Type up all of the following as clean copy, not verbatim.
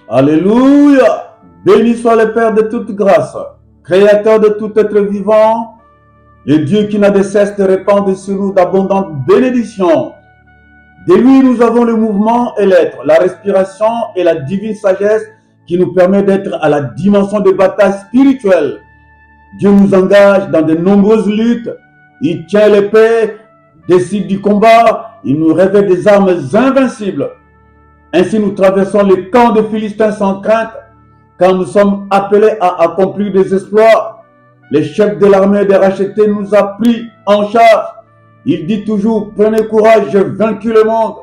Alléluia. Béni soit le Père de toute grâce, Créateur de tout être vivant, le Dieu qui n'a de cesse de répandre sur nous d'abondantes bénédictions. De lui, nous avons le mouvement et l'être, la respiration et la divine sagesse qui nous permet d'être à la dimension de bataille spirituelle. Dieu nous engage dans de nombreuses luttes. Il tient l'épée, décide du combat. Il nous révèle des armes invincibles. Ainsi, nous traversons les camps des Philistins sans crainte, quand nous sommes appelés à accomplir des exploits. Le chef de l'armée des rachetés nous a pris en charge. Il dit toujours, prenez courage, j'ai vaincu le monde.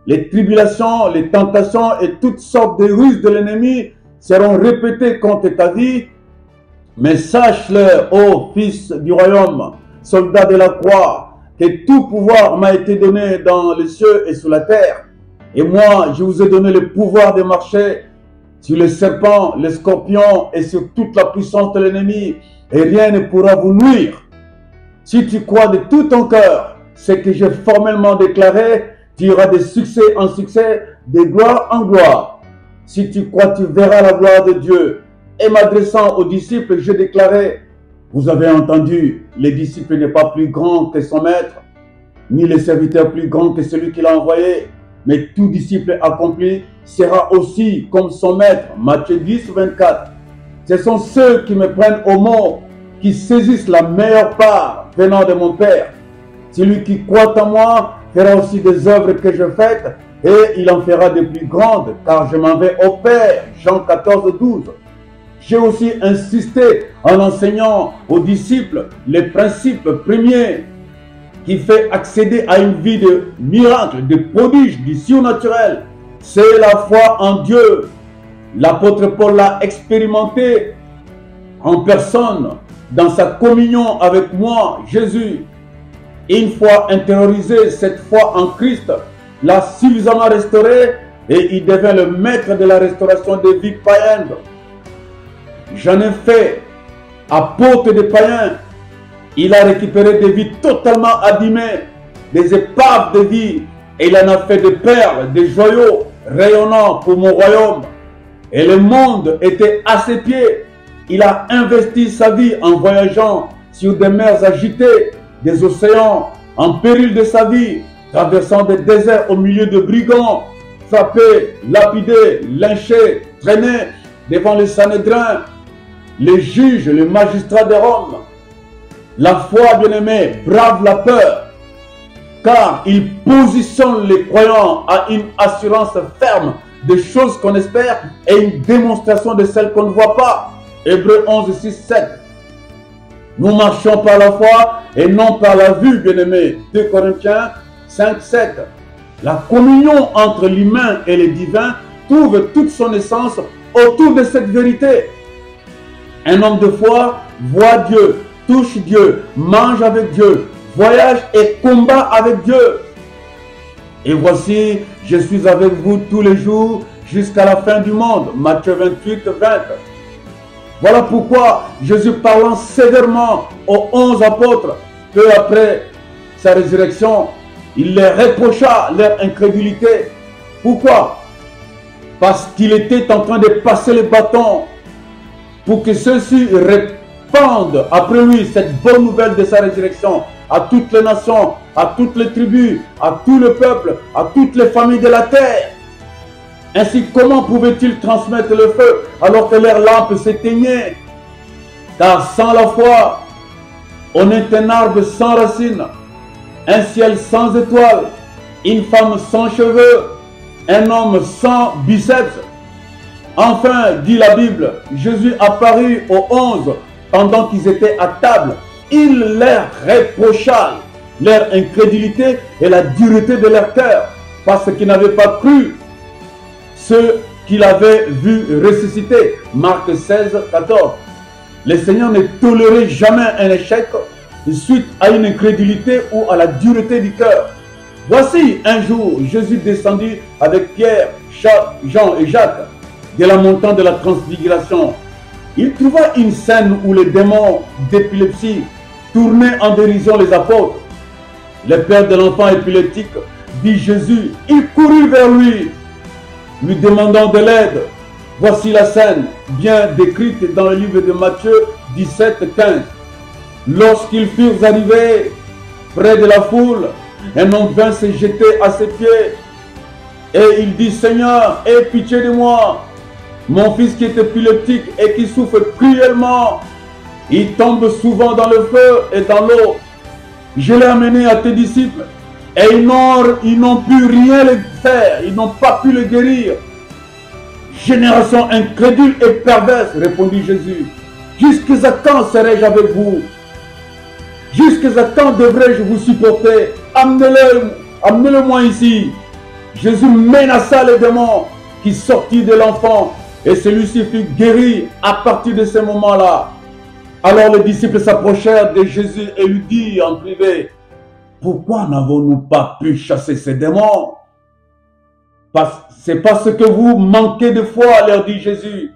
Les tribulations, les tentations et toutes sortes de ruses de l'ennemi seront répétées contre ta vie. Mais sache-le, ô fils du royaume, soldat de la croix, que tout pouvoir m'a été donné dans les cieux et sur la terre. Et moi, je vous ai donné le pouvoir de marcher sur les serpents, les scorpions et sur toute la puissance de l'ennemi. Et rien ne pourra vous nuire. Si tu crois de tout ton cœur ce que j'ai formellement déclaré, tu iras de succès en succès, de gloire en gloire. Si tu crois, tu verras la gloire de Dieu. Et m'adressant aux disciples, je déclarais, vous avez entendu, le disciple n'est pas plus grand que son maître, ni le serviteur plus grand que celui qui l'a envoyé. Mais tout disciple accompli sera aussi comme son maître. Matthieu 10, 24. Ce sont ceux qui me prennent au mot, qui saisissent la meilleure part venant de mon Père. Celui qui croit en moi fera aussi des œuvres que je fais, et il en fera de plus grandes, car je m'en vais au Père. Jean 14, 12. J'ai aussi insisté en enseignant aux disciples les principes premiers qui fait accéder à une vie de miracles, de prodiges, du surnaturel. C'est la foi en Dieu. L'apôtre Paul l'a expérimenté en personne dans sa communion avec moi, Jésus. Une fois intériorisé, cette foi en Christ l'a suffisamment restauré et il devient le maître de la restauration des vies païennes. J'en ai fait apôtre des païens. Il a récupéré des vies totalement abîmées, des épaves de vie, et il en a fait des perles, des joyaux rayonnants pour mon royaume. Et le monde était à ses pieds. Il a investi sa vie en voyageant sur des mers agitées, des océans en péril de sa vie, traversant des déserts au milieu de brigands, frappés, lapidés, lynchés, traînés devant les Sanhédrins, les juges, les magistrats de Rome. La foi, bien-aimée, brave la peur, car il positionne les croyants à une assurance ferme des choses qu'on espère et une démonstration de celles qu'on ne voit pas. Hébreux 11, 6, 7. Nous marchons par la foi et non par la vue, bien-aimés. 2 Corinthiens 5, 7. La communion entre l'humain et le divin trouve toute son essence autour de cette vérité. Un homme de foi voit Dieu, touche Dieu, mange avec Dieu, voyage et combat avec Dieu. Et voici, je suis avec vous tous les jours jusqu'à la fin du monde. Matthieu 28, 20. Voilà pourquoi Jésus, parlant sévèrement aux 11 apôtres, peu après sa résurrection, il les reprocha leur incrédulité. Pourquoi? Parce qu'il était en train de passer le bâton pour que ceux-ci répandent après lui cette bonne nouvelle de sa résurrection à toutes les nations, à toutes les tribus, à tout le peuple, à toutes les familles de la terre. Ainsi, comment pouvaient-ils transmettre le feu alors que leurs lampes s'éteignaient? Car sans la foi, on est un arbre sans racines, un ciel sans étoiles, une femme sans cheveux, un homme sans biceps. Enfin, dit la Bible, Jésus apparut aux 11 pendant qu'ils étaient à table. Il leur reprocha leur incrédulité et la dureté de leur cœur, parce qu'ils n'avaient pas cru ceux qu'il avait vus ressusciter. Marc 16, 14. Le Seigneur ne tolérait jamais un échec suite à une incrédulité ou à la dureté du cœur. Voici un jour, Jésus descendit avec Pierre, Jean et Jacques de la montagne de la transfiguration. Il trouva une scène où les démons d'épilepsie tournaient en dérision les apôtres. Le père de l'enfant épileptique dit Jésus. Il courut vers lui, lui demandant de l'aide. Voici la scène bien décrite dans le livre de Matthieu 17, 15. Lorsqu'ils furent arrivés près de la foule, un homme vint se jeter à ses pieds et il dit: Seigneur, aie pitié de moi. Mon fils qui est épileptique et qui souffre cruellement, il tombe souvent dans le feu et dans l'eau. Je l'ai amené à tes disciples et ils n'ont pu rien le faire, ils n'ont pas pu le guérir. Génération incrédule et perverse, répondit Jésus. Jusqu'à quand serai-je avec vous? Jusqu'à quand devrais-je vous supporter? Amenez-le-moi ici. Jésus menaça les démons qui sortirent de l'enfant et celui-ci fut guéri à partir de ce moment-là. Alors les disciples s'approchèrent de Jésus et lui dirent en privé: pourquoi n'avons-nous pas pu chasser ces démons? C'est parce que vous manquez de foi, leur dit Jésus.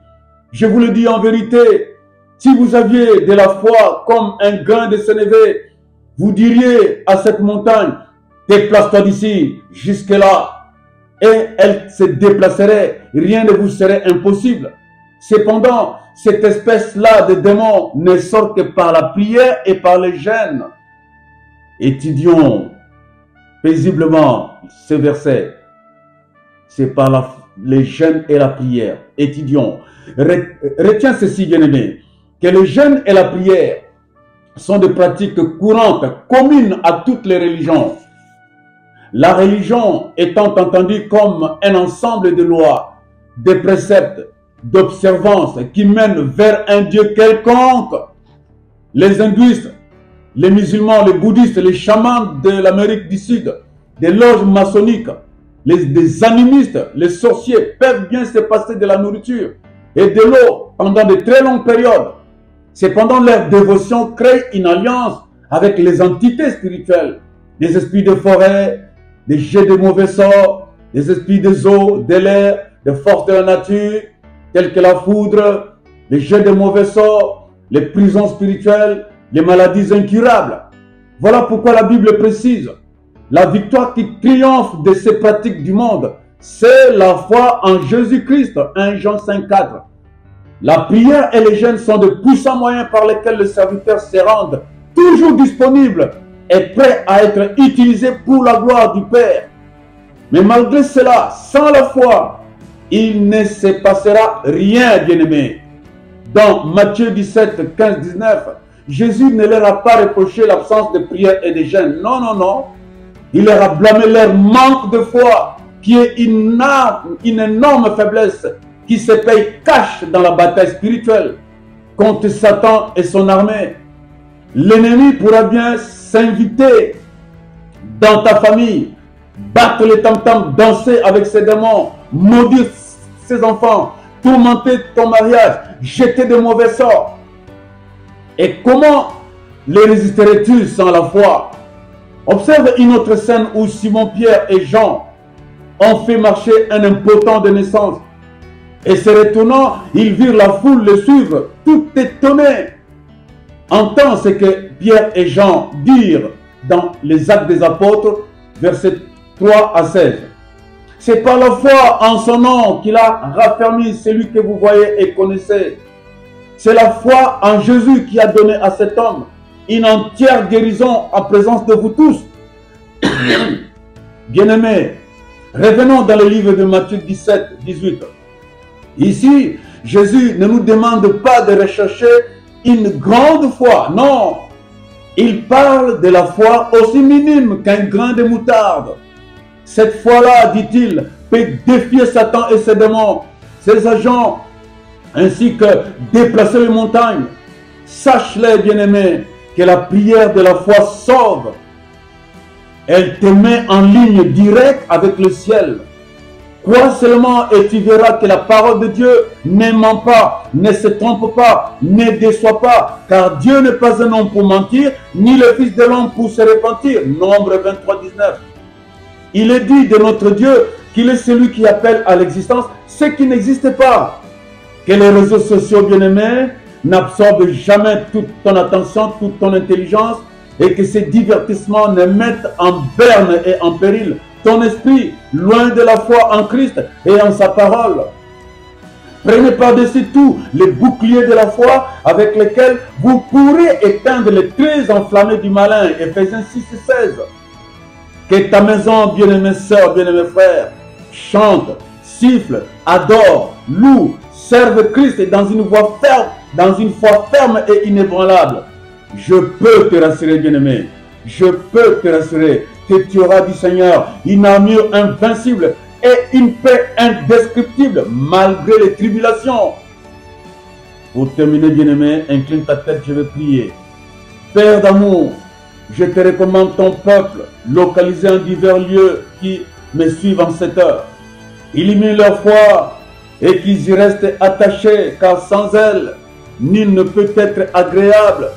Je vous le dis en vérité, si vous aviez de la foi comme un grain de sénévé, vous diriez à cette montagne: déplace-toi d'ici jusque-là, et elle se déplacerait, rien ne vous serait impossible. Cependant, cette espèce-là de démons ne sort que par la prière et par les jeûnes. Étudions paisiblement ce verset. C'est par les jeûnes et la prière. Étudions. Retiens ceci, bien-aimé, que le jeûne et la prière sont des pratiques courantes, communes à toutes les religions. La religion étant entendue comme un ensemble de lois, de préceptes, d'observances qui mènent vers un Dieu quelconque. Les hindouistes, les musulmans, les bouddhistes, les chamans de l'Amérique du Sud, des loges maçonniques, les animistes, les sorciers peuvent bien se passer de la nourriture et de l'eau pendant de très longues périodes. Cependant, leur dévotion crée une alliance avec les entités spirituelles, les esprits de forêt, des jets de mauvais sorts, des esprits des eaux, de l'air, des forces de la nature, telles que la foudre, les jets de mauvais sorts, les prisons spirituelles, les maladies incurables. Voilà pourquoi la Bible précise: la victoire qui triomphe de ces pratiques du monde, c'est la foi en Jésus-Christ. 1 Jean 5,4. La prière et les jeûnes sont de puissants moyens par lesquels le serviteur se rend toujours disponible et prêt à être utilisé pour la gloire du Père. Mais malgré cela, sans la foi, il ne se passera rien, bien-aimé. Dans Matthieu 17, 15, 19, Jésus ne leur a pas reproché l'absence de prière et de jeûne. Non, non, non. Il leur a blâmé leur manque de foi, qui est une énorme faiblesse qui se paye cash dans la bataille spirituelle contre Satan et son armée. L'ennemi pourra bien s'inviter dans ta famille, battre les tam-tams, danser avec ses démons, maudire ses enfants, tourmenter ton mariage, jeter de mauvais sorts. Et comment les résisterais-tu sans la foi? Observe une autre scène où Simon, Pierre et Jean ont fait marcher un impotent de naissance. Et se retournant, ils virent la foule le suivre, tout étonnés. Entends ce que Pierre et Jean dirent dans les Actes des Apôtres, versets 3 à 16. C'est par la foi en son nom qu'il a raffermi celui que vous voyez et connaissez. C'est la foi en Jésus qui a donné à cet homme une entière guérison en présence de vous tous. Bien-aimés, revenons dans le livre de Matthieu 17, 18. Ici, Jésus ne nous demande pas de rechercher une grande foi. Non, il parle de la foi aussi minime qu'un grain de moutarde. Cette foi-là, dit-il, peut défier Satan et ses démons, ses agents, ainsi que déplacer les montagnes. Sache-les, bien-aimés, que la prière de la foi sauve. Elle te met en ligne directe avec le ciel. Crois seulement et tu verras que la parole de Dieu ne ment pas, ne se trompe pas, ne déçoit pas, car Dieu n'est pas un homme pour mentir, ni le Fils de l'homme pour se repentir. Nombre 23, 19. Il est dit de notre Dieu qu'il est celui qui appelle à l'existence ce qui n'existe pas. Que les réseaux sociaux, bien-aimés, n'absorbent jamais toute ton attention, toute ton intelligence, et que ces divertissements ne mettent en berne et en péril ton esprit, loin de la foi en Christ et en sa parole. Prenez par-dessus tout les boucliers de la foi avec lesquels vous pourrez éteindre les traits enflammés du malin. Éphésiens 6 et 16. Que ta maison, bien-aimés sœurs, bien-aimés frères, chante, siffle, adore, loue, serve Christ dans une voix ferme, dans une foi ferme et inébranlable. Je peux te rassurer, bien-aimé. Je peux te rassurer que tu auras du Seigneur une armure invincible et une paix indescriptible malgré les tribulations. Pour terminer, bien-aimé, incline ta tête, je vais prier. Père d'amour, je te recommande ton peuple, localisé en divers lieux qui me suivent en cette heure. Illumine leur foi et qu'ils y restent attachés, car sans elle, nul ne peut être agréable.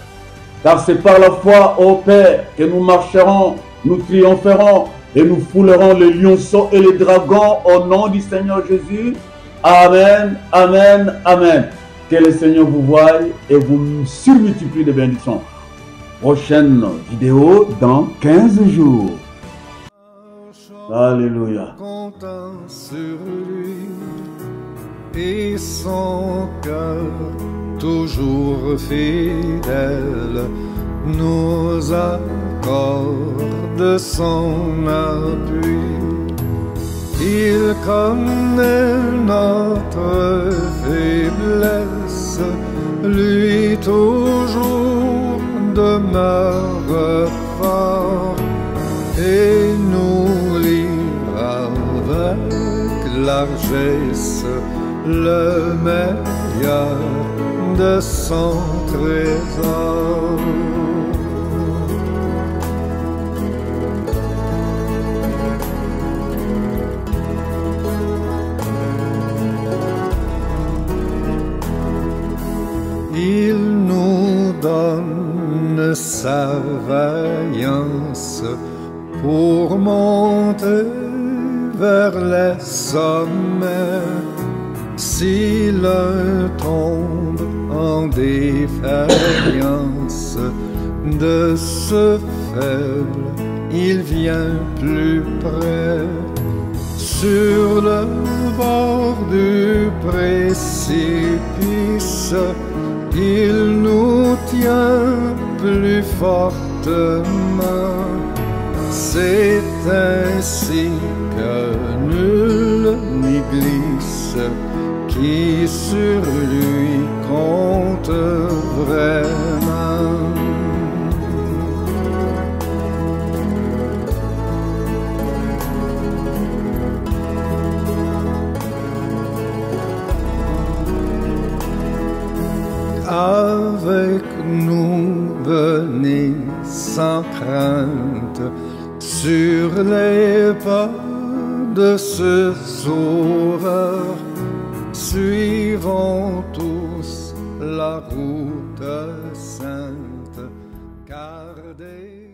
Car c'est par la foi, ô Père, que nous marcherons, nous triompherons et nous foulerons les lionceaux et les dragons au nom du Seigneur Jésus. Amen, amen, amen. Que le Seigneur vous voie et vous surmultiplie de bénédictions. Prochaine vidéo dans 15 jours. Alléluia. Comptant sur lui et son cœur toujours fidèle nous accorde son appui. Il connaît notre faiblesse, lui toujours demeure fort et nous livre avec largesse le meilleur de son trésor. Il nous donne sa vaillance pour monter vers les sommets. Si l'un tombe en défaillance, de ce faible, il vient plus près. Sur le bord du précipice, il nous tient plus fortement. C'est ainsi que nul n'y glisse, qui sur lui compte vraiment. Avec nous venez sans crainte sur les pas de ce Sauveur. Suivons tous la route sainte, car des